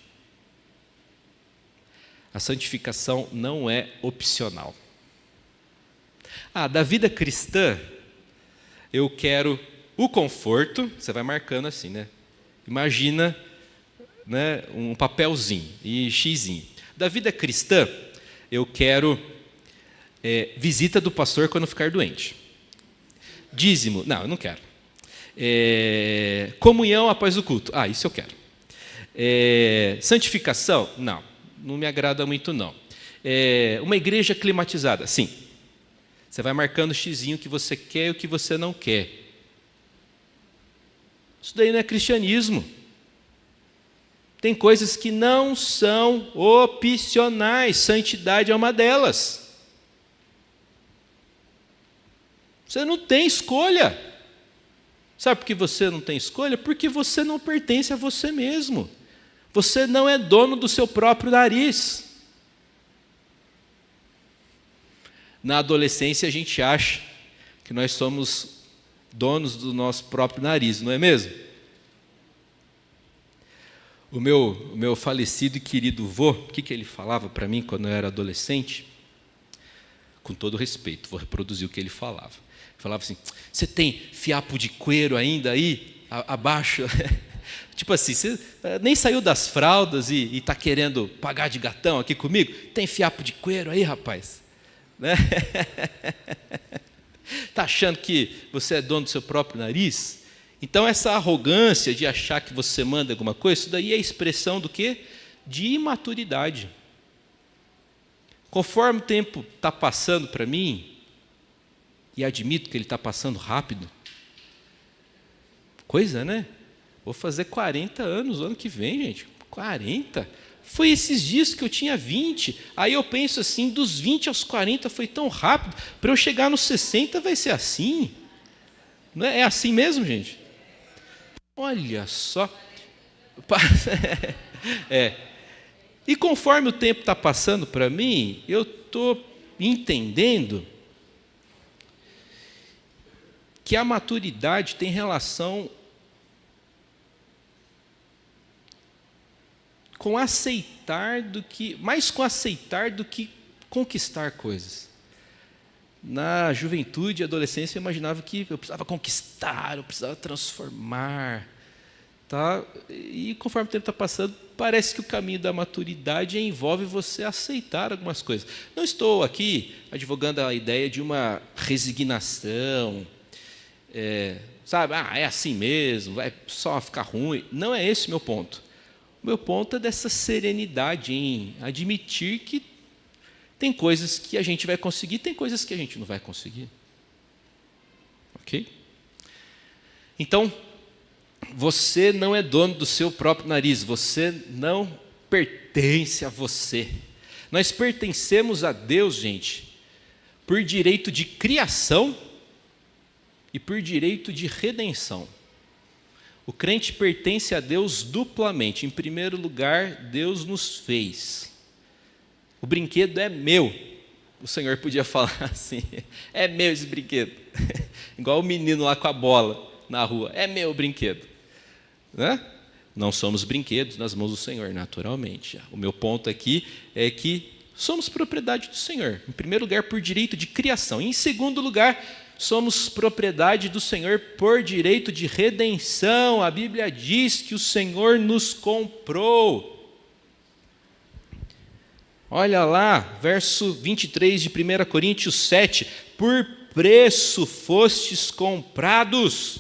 A santificação não é opcional. Da vida cristã, eu quero o conforto, você vai marcando assim, né? Imagina, né, um papelzinho e xizinho. Da vida cristã, eu quero visita do pastor quando ficar doente. Dízimo, não, eu não quero. Comunhão após o culto, isso eu quero. Santificação, não me agrada muito não. Uma igreja climatizada, sim. Você vai marcando o xizinho que você quer e o que você não quer. Isso daí não é cristianismo. Tem coisas que não são opcionais, santidade é uma delas. Você não tem escolha. Sabe por que você não tem escolha? Porque você não pertence a você mesmo. Você não é dono do seu próprio nariz. Na adolescência a gente acha que nós somos donos do nosso próprio nariz, não é mesmo? O meu falecido e querido vô, o que ele falava para mim quando eu era adolescente? Com todo respeito, vou reproduzir o que ele falava. Ele falava assim, você tem fiapo de cuero ainda aí, abaixo? Tipo assim, você nem saiu das fraldas e está querendo pagar de gatão aqui comigo? Tem fiapo de cuero aí, rapaz? Né? Está achando que você é dono do seu próprio nariz? Então essa arrogância de achar que você manda alguma coisa, isso daí é expressão do quê? De imaturidade. Conforme o tempo está passando para mim, e admito que ele está passando rápido, coisa, né? Vou fazer 40 anos o ano que vem, gente. 40? Foi esses dias que eu tinha 20. Aí eu penso assim, dos 20 aos 40 foi tão rápido, para eu chegar nos 60 vai ser assim? Não é assim mesmo, gente? Olha só. E conforme o tempo está passando para mim, eu estou entendendo que a maturidade tem relação com aceitar mais com aceitar do que conquistar coisas. Na juventude e adolescência eu imaginava que eu precisava conquistar, eu precisava transformar. Tá? E conforme o tempo está passando, parece que o caminho da maturidade envolve você aceitar algumas coisas. Não estou aqui advogando a ideia de uma resignação, sabe, é assim mesmo, vai só ficar ruim. Não é esse o meu ponto. O meu ponto é dessa serenidade em admitir que tem coisas que a gente vai conseguir, tem coisas que a gente não vai conseguir. Ok? Então, você não é dono do seu próprio nariz, você não pertence a você. Nós pertencemos a Deus, gente, por direito de criação e por direito de redenção. O crente pertence a Deus duplamente. Em primeiro lugar, Deus nos fez. O brinquedo é meu. O Senhor podia falar assim, é meu esse brinquedo. Igual o menino lá com a bola na rua, é meu brinquedo. Né? Não somos brinquedos nas mãos do Senhor, naturalmente. O meu ponto aqui é que somos propriedade do Senhor. Em primeiro lugar, por direito de criação. Em segundo lugar, somos propriedade do Senhor por direito de redenção. A Bíblia diz que o Senhor nos comprou. Olha lá, verso 23 de 1 Coríntios 7. Por preço fostes comprados.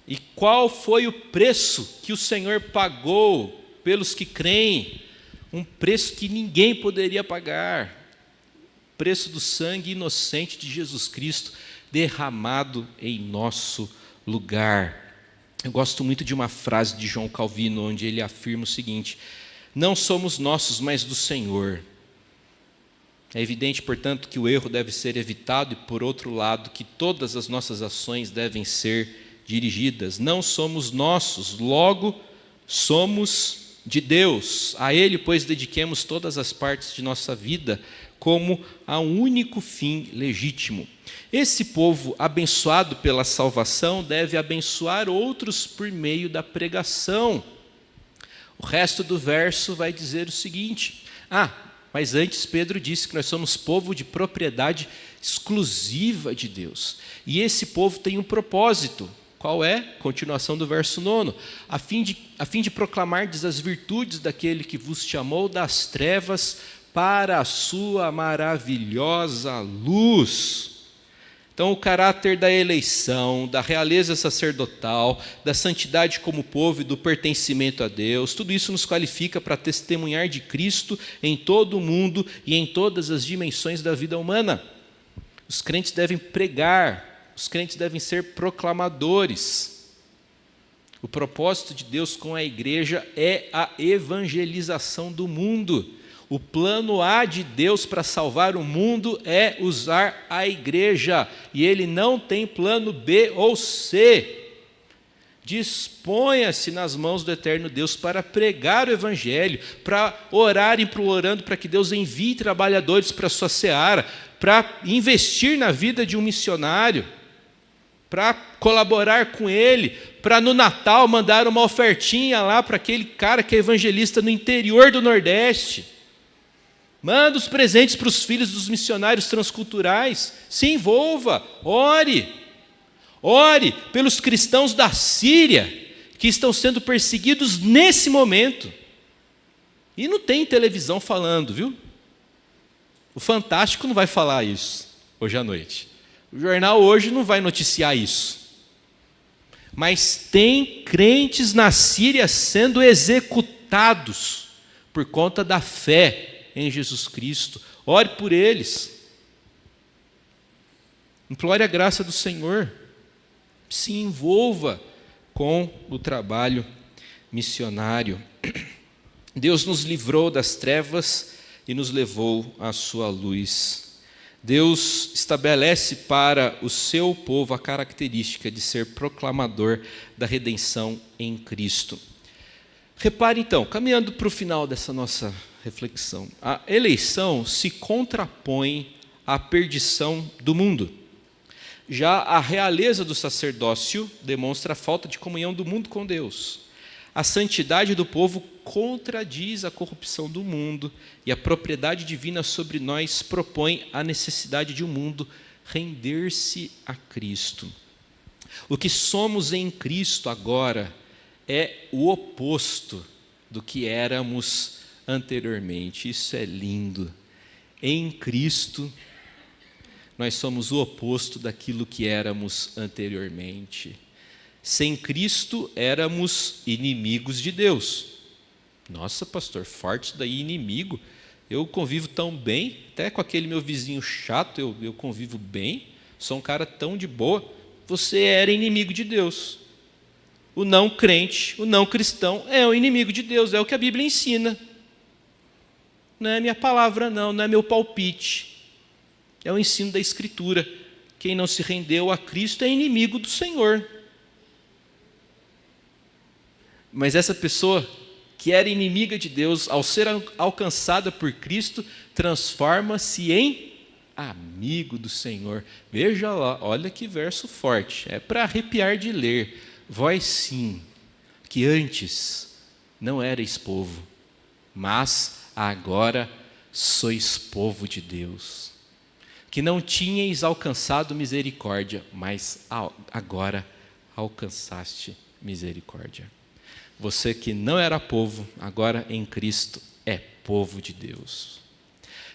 E qual foi o preço que o Senhor pagou pelos que creem? Um preço que ninguém poderia pagar. O preço do sangue inocente de Jesus Cristo derramado em nosso lugar. Eu gosto muito de uma frase de João Calvino, onde ele afirma o seguinte: não somos nossos, mas do Senhor. É evidente, portanto, que o erro deve ser evitado e, por outro lado, que todas as nossas ações devem ser dirigidas. Não somos nossos, logo somos de Deus. A Ele, pois, dediquemos todas as partes de nossa vida como a um único fim legítimo. Esse povo abençoado pela salvação deve abençoar outros por meio da pregação. O resto do verso vai dizer o seguinte: mas antes Pedro disse que nós somos povo de propriedade exclusiva de Deus. E esse povo tem um propósito. Qual é? Continuação do verso 9. A fim de proclamardes as virtudes daquele que vos chamou das trevas para a sua maravilhosa luz. Então, o caráter da eleição, da realeza sacerdotal, da santidade como povo e do pertencimento a Deus, tudo isso nos qualifica para testemunhar de Cristo em todo o mundo e em todas as dimensões da vida humana. Os crentes devem pregar, os crentes devem ser proclamadores. O propósito de Deus com a igreja é a evangelização do mundo. O plano A de Deus para salvar o mundo é usar a igreja, e Ele não tem plano B ou C. Disponha-se nas mãos do eterno Deus para pregar o evangelho, para orar implorando para que Deus envie trabalhadores para a sua seara, para investir na vida de um missionário, para colaborar com ele, para no Natal mandar uma ofertinha lá para aquele cara que é evangelista no interior do Nordeste. Manda os presentes para os filhos dos missionários transculturais. Se envolva, ore. Ore pelos cristãos da Síria que estão sendo perseguidos nesse momento. E não tem televisão falando, viu? O Fantástico não vai falar isso hoje à noite. O jornal hoje não vai noticiar isso. Mas tem crentes na Síria sendo executados por conta da fé em Jesus Cristo. Ore por eles. Implore a graça do Senhor. Se envolva com o trabalho missionário. Deus nos livrou das trevas e nos levou à sua luz. Deus estabelece para o seu povo a característica de ser proclamador da redenção em Cristo. Repare então, caminhando para o final dessa nossa reflexão, a eleição se contrapõe à perdição do mundo. Já a realeza do sacerdócio demonstra a falta de comunhão do mundo com Deus. A santidade do povo contradiz a corrupção do mundo e a propriedade divina sobre nós propõe a necessidade de um mundo render-se a Cristo. O que somos em Cristo agora é o oposto do que éramos anteriormente. Isso é lindo. Em Cristo, nós somos o oposto daquilo que éramos anteriormente. Sem Cristo, éramos inimigos de Deus. Nossa, pastor, forte isso daí, inimigo. Eu convivo tão bem, até com aquele meu vizinho chato, eu convivo bem, sou um cara tão de boa. Você era inimigo de Deus. O não crente, o não cristão é o inimigo de Deus, é o que a Bíblia ensina. Não é minha palavra não é meu palpite. É o ensino da Escritura. Quem não se rendeu a Cristo é inimigo do Senhor. Mas essa pessoa que era inimiga de Deus, ao ser alcançada por Cristo, transforma-se em amigo do Senhor. Veja lá, olha que verso forte. É para arrepiar de ler. Vós sim, que antes não erais povo, mas agora sois povo de Deus. Que não tinhais alcançado misericórdia, mas agora alcançaste misericórdia. Você que não era povo, agora em Cristo é povo de Deus.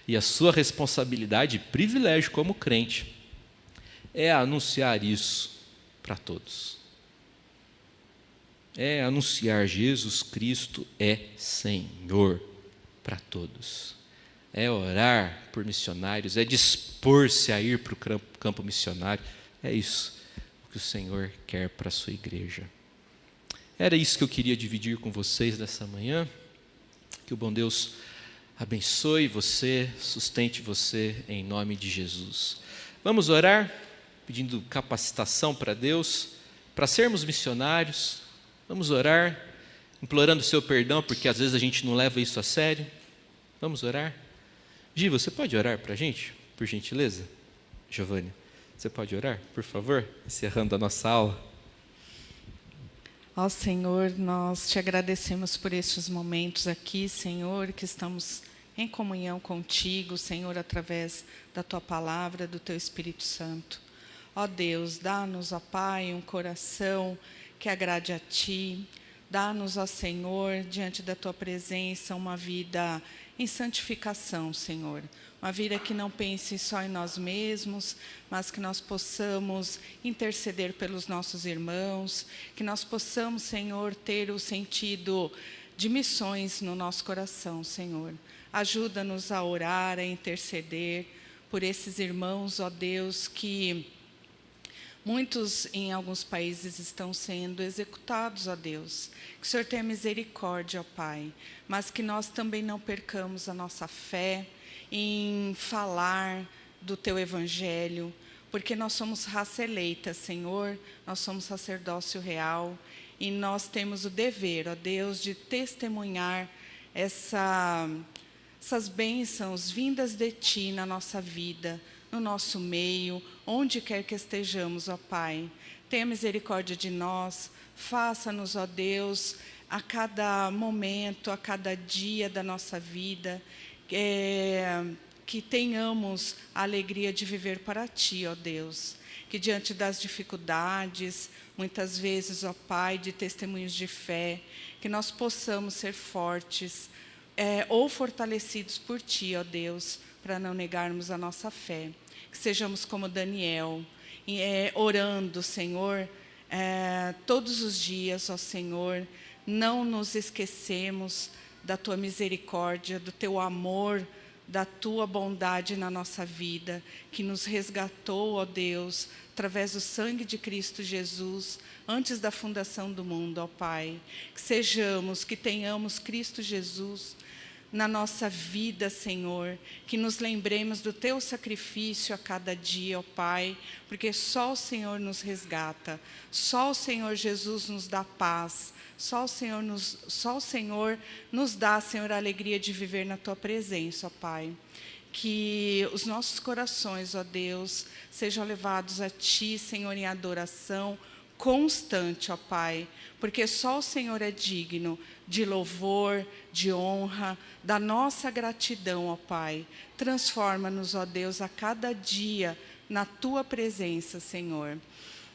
E a sua responsabilidade e privilégio como crente é anunciar isso para todos. É anunciar Jesus Cristo é Senhor para todos. É orar por missionários, é dispor-se a ir para o campo missionário. É isso que o Senhor quer para a sua igreja. Era isso que eu queria dividir com vocês nessa manhã. Que o bom Deus abençoe você, sustente você em nome de Jesus. Vamos orar, pedindo capacitação para Deus, para sermos missionários. Vamos orar, implorando o seu perdão, porque às vezes a gente não leva isso a sério. Vamos orar. Gi, você pode orar para a gente, por gentileza? Giovanni, você pode orar, por favor? Encerrando a nossa aula. Ó Senhor, nós te agradecemos por estes momentos aqui, Senhor, que estamos em comunhão contigo, Senhor, através da tua palavra, do teu Espírito Santo. Ó Deus, dá-nos, ó Pai, um coração que agrade a ti. Dá-nos, ó Senhor, diante da tua presença, uma vida em santificação, Senhor. Uma vida que não pense só em nós mesmos, mas que nós possamos interceder pelos nossos irmãos, que nós possamos, Senhor, ter o sentido de missões no nosso coração, Senhor. Ajuda-nos a orar, a interceder por esses irmãos, ó Deus, que muitos em alguns países estão sendo executados, ó Deus. Que o Senhor tenha misericórdia, ó Pai, mas que nós também não percamos a nossa fé em falar do Teu Evangelho, porque nós somos raça eleita, Senhor, nós somos sacerdócio real, e nós temos o dever, ó Deus, de testemunhar essas bênçãos vindas de Ti na nossa vida, no nosso meio, onde quer que estejamos, ó Pai. Tenha misericórdia de nós, faça-nos, ó Deus, a cada momento, a cada dia da nossa vida, que tenhamos a alegria de viver para Ti, ó Deus. Que diante das dificuldades, muitas vezes, ó Pai, de testemunhos de fé, que nós possamos ser fortes, ou fortalecidos por Ti, ó Deus, para não negarmos a nossa fé. Que sejamos como Daniel, orando, Senhor, todos os dias, ó Senhor, não nos esquecemos da Tua misericórdia, do Teu amor, da Tua bondade na nossa vida, que nos resgatou, ó Deus, através do sangue de Cristo Jesus, antes da fundação do mundo, ó Pai. Que tenhamos Cristo Jesus na nossa vida, Senhor, que nos lembremos do Teu sacrifício a cada dia, ó Pai, porque só o Senhor nos resgata, só o Senhor Jesus nos dá paz, só o Senhor nos dá, Senhor, a alegria de viver na Tua presença, ó Pai. Que os nossos corações, ó Deus, sejam levados a Ti, Senhor, em adoração constante, ó Pai, porque só o Senhor é digno de louvor, de honra, da nossa gratidão, ó Pai. Transforma-nos, ó Deus, a cada dia na Tua presença, Senhor.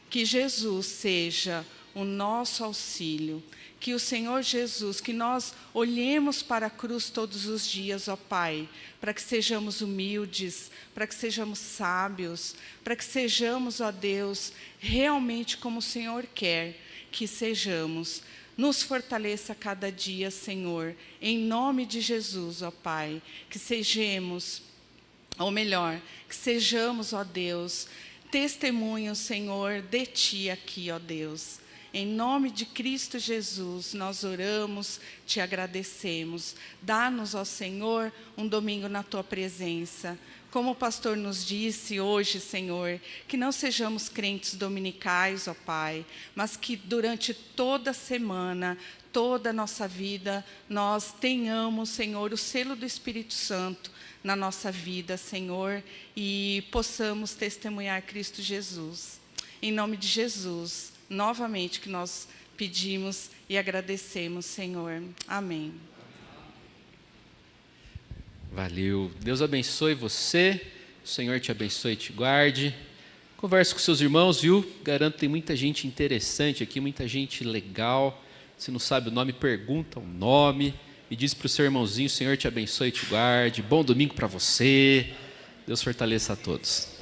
Que Jesus seja o nosso auxílio, que o Senhor Jesus, que nós olhemos para a cruz todos os dias, ó Pai, para que sejamos humildes, para que sejamos sábios, para que sejamos, ó Deus, realmente como o Senhor quer que sejamos. Nos fortaleça cada dia, Senhor, em nome de Jesus, ó Pai, que sejamos, ou melhor, que sejamos, ó Deus, testemunhos, Senhor, de Ti aqui, ó Deus. Em nome de Cristo Jesus, nós oramos, Te agradecemos. Dá-nos, ó Senhor, um domingo na Tua presença. Como o pastor nos disse hoje, Senhor, que não sejamos crentes dominicais, ó Pai, mas que durante toda a semana, toda a nossa vida, nós tenhamos, Senhor, o selo do Espírito Santo na nossa vida, Senhor, e possamos testemunhar Cristo Jesus. Em nome de Jesus, novamente que nós pedimos e agradecemos, Senhor. Amém. Valeu. Deus abençoe você. O Senhor te abençoe e te guarde. Converse com seus irmãos, viu? Garanto que tem muita gente interessante aqui, muita gente legal. Se não sabe o nome, pergunta o nome. E diz para o seu irmãozinho, o Senhor te abençoe e te guarde. Bom domingo para você. Deus fortaleça a todos.